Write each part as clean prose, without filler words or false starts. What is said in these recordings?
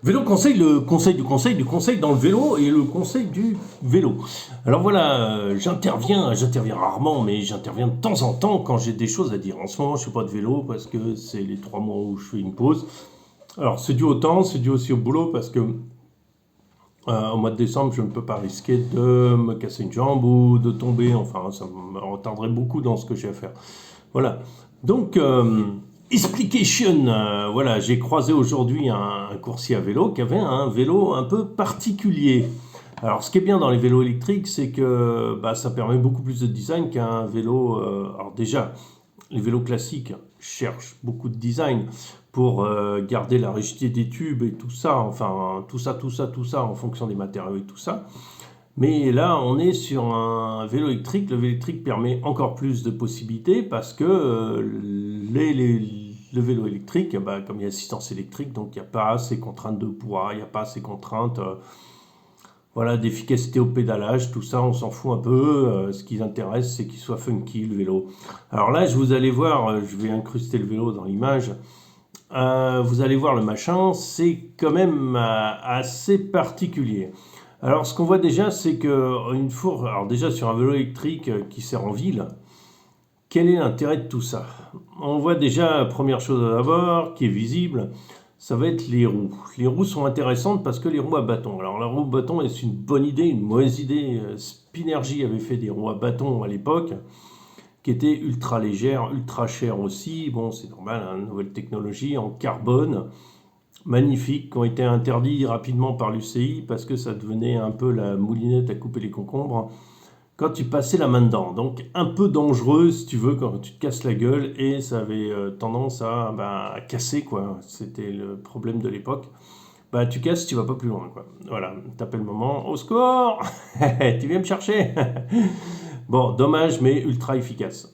Vélo conseil, le conseil du conseil du conseil dans le vélo et le conseil du vélo. Alors voilà, j'interviens rarement, mais j'interviens de temps en temps quand j'ai des choses à dire. En ce moment, je ne fais pas de vélo parce que c'est les 3 mois où je fais une pause. Alors c'est dû au temps, c'est dû aussi au boulot parce que au mois de décembre, je ne peux pas risquer de me casser une jambe ou de tomber. Enfin, ça me retarderait beaucoup dans ce que j'ai à faire. Voilà. Donc, explication. Voilà, j'ai croisé aujourd'hui un coursier à vélo qui avait un vélo un peu particulier. Alors, ce qui est bien dans les vélos électriques, c'est que bah, ça permet beaucoup plus de design qu'un vélo. Alors déjà, les vélos classiques cherchent beaucoup de design pour garder la rigidité des tubes et tout ça. Enfin, tout ça en fonction des matériaux et tout ça. Mais là, on est sur un vélo électrique. Le vélo électrique permet encore plus de possibilités parce que le vélo électrique, bah, comme il y a assistance électrique, donc il n'y a pas ces contraintes de poids, il n'y a pas ces contraintes voilà, d'efficacité au pédalage, tout ça, on s'en fout un peu. Ce qui intéresse, c'est qu'il soit funky, le vélo. Alors là, vous allez voir, je vais incruster le vélo dans l'image. Vous allez voir le machin, c'est quand même assez particulier. Alors, ce qu'on voit déjà, c'est qu'une fourche, alors déjà sur un vélo électrique qui sert en ville, quel est l'intérêt de tout ça? On voit déjà, première chose à d'abord, qui est visible, ça va être les roues. Les roues sont intéressantes parce que les roues à bâton. Alors, la roue à bâton, est-ce une bonne idée, une mauvaise idée? Spinergy avait fait des roues à bâton à l'époque, qui étaient ultra légères, ultra chères aussi. Bon, c'est normal, hein, nouvelle technologie en carbone magnifiques qui ont été interdits rapidement par l'UCI parce que ça devenait un peu la moulinette à couper les concombres quand tu passais la main dedans. Donc un peu dangereux si tu veux quand tu te casses la gueule et ça avait tendance à casser quoi. C'était le problème de l'époque. Bah tu casses, tu vas pas plus loin quoi. Voilà, t'appelles le moment, au secours, tu viens me chercher. Bon, dommage mais ultra efficace.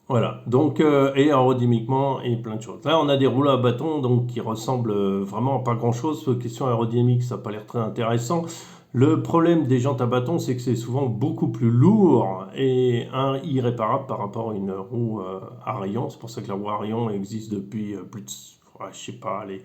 Voilà, donc, et aérodynamiquement et plein de choses. Là, on a des rouleaux à bâton donc, qui ressemblent vraiment à pas grand-chose. Question aérodynamique, ça n'a pas l'air très intéressant. Le problème des jantes à bâton, c'est que c'est souvent beaucoup plus lourd et irréparable par rapport à une roue à rayon. C'est pour ça que la roue à rayon existe depuis plus de, ouais, je sais pas, les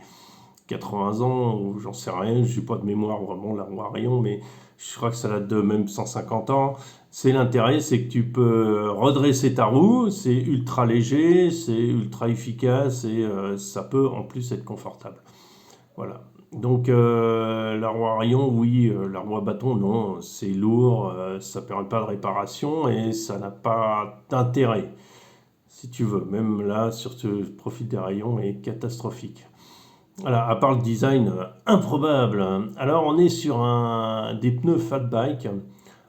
80 ans, ou j'en sais rien, je n'ai pas de mémoire vraiment la roue à rayon, mais je crois que ça date de même 150 ans. C'est l'intérêt, c'est que tu peux redresser ta roue, c'est ultra léger, c'est ultra efficace et ça peut en plus être confortable. Voilà. Donc la roue à rayon, oui, la roue à bâton, non, c'est lourd, ça ne permet pas de réparation et ça n'a pas d'intérêt, si tu veux. Même là, sur ce profil des rayons est catastrophique. Voilà, à part le design improbable. Alors, on est sur des pneus fat bike.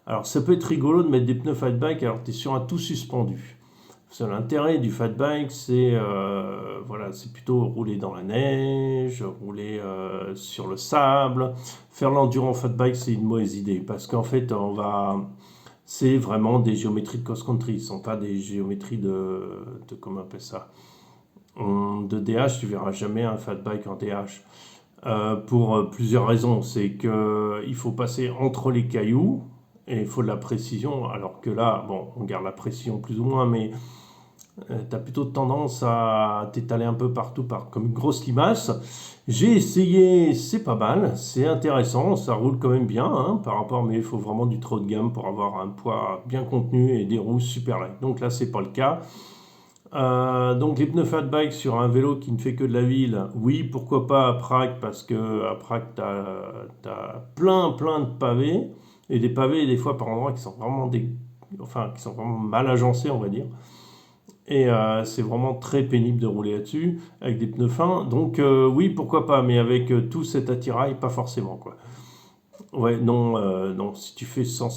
Alors, ça peut être rigolo de mettre des pneus fat bike alors que tu es sur un tout suspendu. L'intérêt du fat bike, c'est voilà, c'est plutôt rouler dans la neige, rouler sur le sable. Faire l'endurant fat bike, c'est une mauvaise idée parce qu'en fait, c'est vraiment des géométries de cross-country. Ce ne sont pas des géométries comment on appelle ça? De DH, tu verras jamais un fat bike en DH. Pour plusieurs raisons. C'est qu'il faut passer entre les cailloux et il faut de la précision. Alors que là, bon, on garde la précision plus ou moins, mais tu as plutôt tendance à t'étaler un peu partout comme une grosse limace. J'ai essayé, c'est pas mal, c'est intéressant, ça roule quand même bien hein, par rapport, mais il faut vraiment du trop de gamme pour avoir un poids bien contenu et des roues super light. Donc là, c'est pas le cas. Donc les pneus fat bike sur un vélo qui ne fait que de la ville, oui, pourquoi pas à Prague, parce que à Prague, tu as plein de pavés, et des pavés des fois par endroits qui sont vraiment enfin, qui sont vraiment mal agencés, on va dire. Et c'est vraiment très pénible de rouler là-dessus, avec des pneus fins. Donc oui, pourquoi pas, mais avec tout cet attirail, pas forcément, quoi. Ouais, non, non, si tu fais 100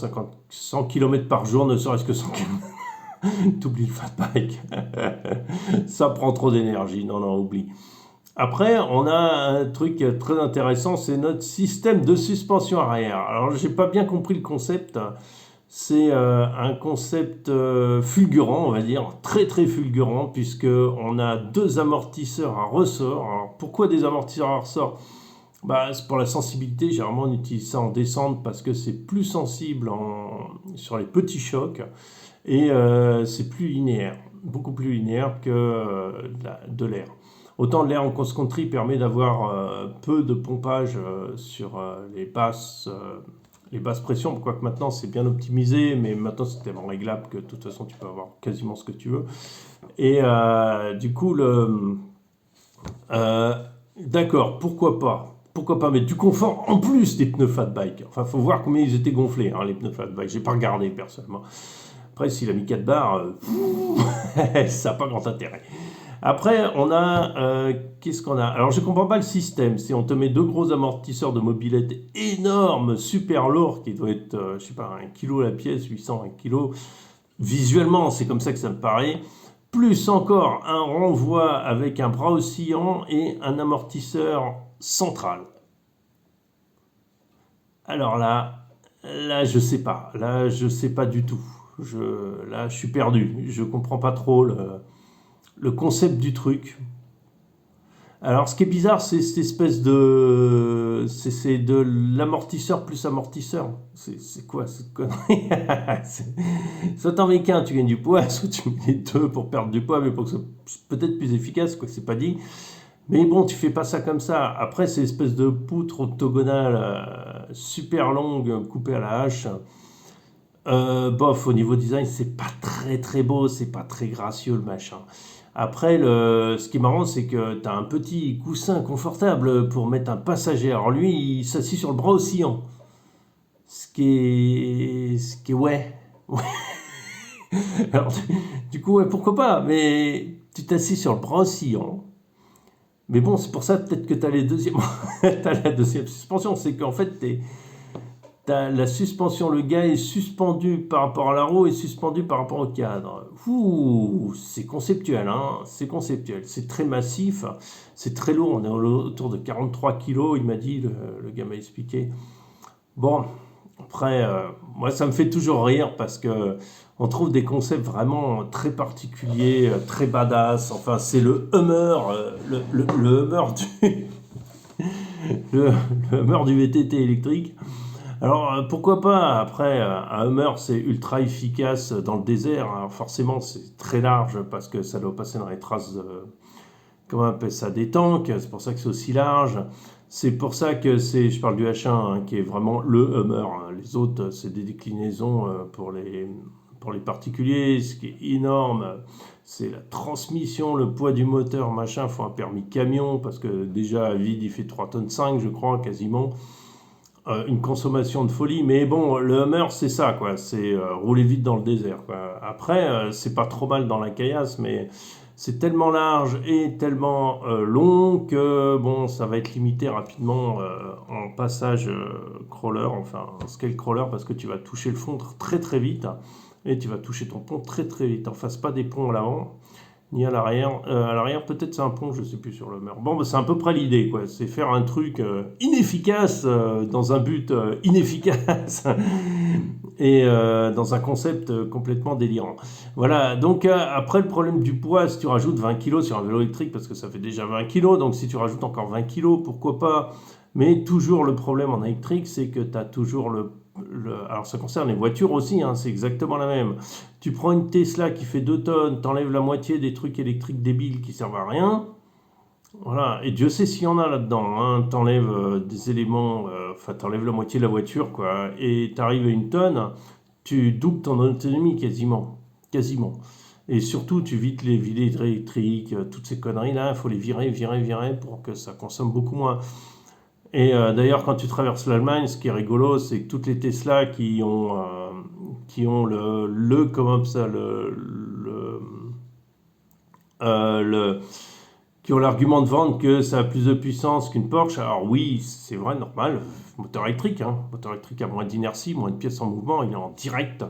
km par jour, ne serait-ce que 100 km, t'oublies le fat bike. Ça prend trop d'énergie. Non, non, oublie. Après, on a un truc très intéressant, c'est notre système de suspension arrière. Alors, j'ai pas bien compris le concept. C'est un concept fulgurant, on va dire, très très fulgurant, puisque on a deux amortisseurs à ressort. Alors, pourquoi des amortisseurs à ressort? Bah, c'est pour la sensibilité. Généralement, on utilise ça en descente parce que c'est plus sensible sur les petits chocs. Et c'est plus linéaire, beaucoup plus linéaire que de l'air. Autant l'air en cross-country permet d'avoir peu de pompage sur les basses pressions, quoique maintenant c'est bien optimisé, mais maintenant c'est tellement réglable que de toute façon tu peux avoir quasiment ce que tu veux. Et du coup, euh, d'accord, pourquoi pas? Pourquoi pas mettre du confort en plus des pneus fat bike? Enfin, faut voir combien ils étaient gonflés, hein, les pneus fat bike. J'ai pas regardé personnellement. Après, s'il a mis 4 barres, ça n'a pas grand intérêt. Après, on a. Qu'est-ce qu'on a? Alors, je comprends pas le système. Si on te met deux gros amortisseurs de mobilette énormes, super lourds, qui doivent être, je sais pas, 1 kg la pièce, 800, 1 kg. Visuellement, c'est comme ça que ça me paraît. Plus encore un renvoi avec un bras oscillant et un amortisseur central. Alors là, je sais pas. Là, je sais pas du tout. Là, je suis perdu. Je comprends pas trop le concept du truc. Alors, ce qui est bizarre, c'est cette espèce de. C'est de l'amortisseur plus amortisseur. C'est quoi cette connerie? Soit t'en mets qu'un, tu gagnes du poids, soit tu mets les deux pour perdre du poids, mais pour que ce soit peut-être plus efficace, quoi, c'est pas dit. Mais bon, tu fais pas ça comme ça. Après, c'est une espèce de poutre octogonale super longue, coupée à la hache. Bof, au niveau design, c'est pas très très beau, c'est pas très gracieux le machin. Après, ce qui est marrant, c'est que tu as un petit coussin confortable pour mettre un passager. Alors lui, il s'assit sur le bras oscillant. Ce qui est ouais. Ouais. Alors, du coup, ouais, pourquoi pas? Mais tu t'assis sur le bras oscillant. Mais bon, c'est pour ça peut-être que tu as t'as la deuxième suspension. C'est qu'en fait, t'as la suspension, le gars est suspendu par rapport à la roue et suspendu par rapport au cadre. Ouh, c'est conceptuel, hein, c'est conceptuel. C'est très massif, c'est très lourd. On est autour de 43 kilos, il m'a dit, le gars m'a expliqué. Bon, après, moi, ça me fait toujours rire parce que on trouve des concepts vraiment très particuliers, très badass. Enfin, c'est le Hummer, le Hummer le, le Hummer du VTT électrique. Alors pourquoi pas? Après, un Hummer c'est ultra efficace dans le désert. Alors, forcément, c'est très large parce que ça doit passer dans les traces de, comment on appelle ça, des tanks. C'est pour ça que c'est aussi large. C'est pour ça que je parle du H1 hein, qui est vraiment le Hummer, hein. Les autres, c'est des déclinaisons pour les particuliers. Ce qui est énorme, c'est la transmission, le poids du moteur, machin. Il faut un permis camion parce que déjà à vide, il fait 3 tonnes 5, je crois, quasiment. Une consommation de folie, mais bon, le Hummer, c'est ça, quoi. C'est rouler vite dans le désert, quoi. Après, c'est pas trop mal dans la caillasse, mais c'est tellement large et tellement long que, bon, ça va être limité rapidement en passage crawler, enfin, scale crawler, parce que tu vas toucher le fond très très vite et tu vas toucher ton pont très très vite. En face, pas des ponts à l'avant ni à l'arrière. À l'arrière, peut-être c'est un pont, je sais plus sur le mur. Bon, bah, c'est à peu près l'idée, quoi. C'est faire un truc inefficace dans un but inefficace et dans un concept complètement délirant. Voilà, donc après le problème du poids, si tu rajoutes 20 kilos sur un vélo électrique, parce que ça fait déjà 20 kilos, donc si tu rajoutes encore 20 kilos, pourquoi pas? Mais toujours le problème en électrique, c'est que tu as toujours alors ça concerne les voitures aussi, hein, c'est exactement la même. Tu prends une Tesla qui fait 2 tonnes, t'enlèves la moitié des trucs électriques débiles qui servent à rien. Voilà, et Dieu sait s'il y en a là-dedans, hein. T'enlèves des éléments, enfin t'enlèves la moitié de la voiture, quoi, et t'arrives à 1 tonne, tu doubles ton autonomie quasiment. Quasiment. Et surtout, tu vides les vides électriques, toutes ces conneries-là, il faut les virer pour que ça consomme beaucoup moins. Et d'ailleurs, quand tu traverses l'Allemagne, ce qui est rigolo, c'est que toutes les Tesla qui ont comment ça, euh, le- qui ont l'argument de vente que ça a plus de puissance qu'une Porsche. Alors oui, c'est vrai, normal, moteur électrique, hein, moteur électrique a moins d'inertie, moins de pièces en mouvement, il est en direct.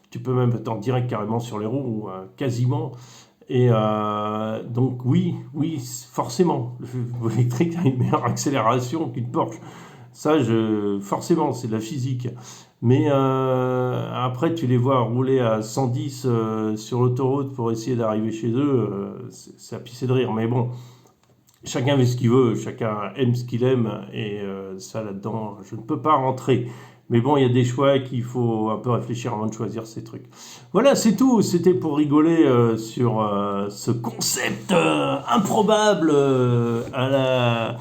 Tu peux même être en direct carrément sur les roues, quasiment. Et donc oui, oui, forcément, le vélo électrique a une meilleure accélération qu'une Porsche. Ça, forcément, c'est de la physique. Mais après, tu les vois rouler à 110 sur l'autoroute pour essayer d'arriver chez eux, c'est à pisser de rire. Mais bon, chacun fait ce qu'il veut, chacun aime ce qu'il aime, et ça là-dedans, je ne peux pas rentrer. Mais bon, il y a des choix qu'il faut un peu réfléchir avant de choisir ces trucs. Voilà, c'est tout. C'était pour rigoler sur ce concept improbable à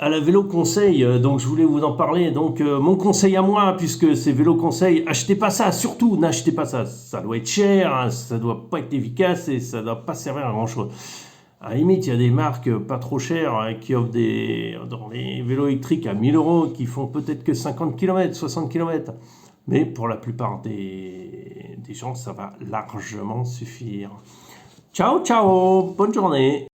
la vélo conseil. Donc je voulais vous en parler. Donc mon conseil à moi, puisque c'est vélo conseil, achetez pas ça. Surtout, n'achetez pas ça. Ça doit être cher, hein, ça doit pas être efficace et ça doit pas servir à grand chose. À la limite, il y a des marques pas trop chères qui offrent dans les vélos électriques à 1000 euros qui font peut-être que 50 km, 60 km. Mais pour la plupart des gens, ça va largement suffire. Ciao, ciao, bonne journée.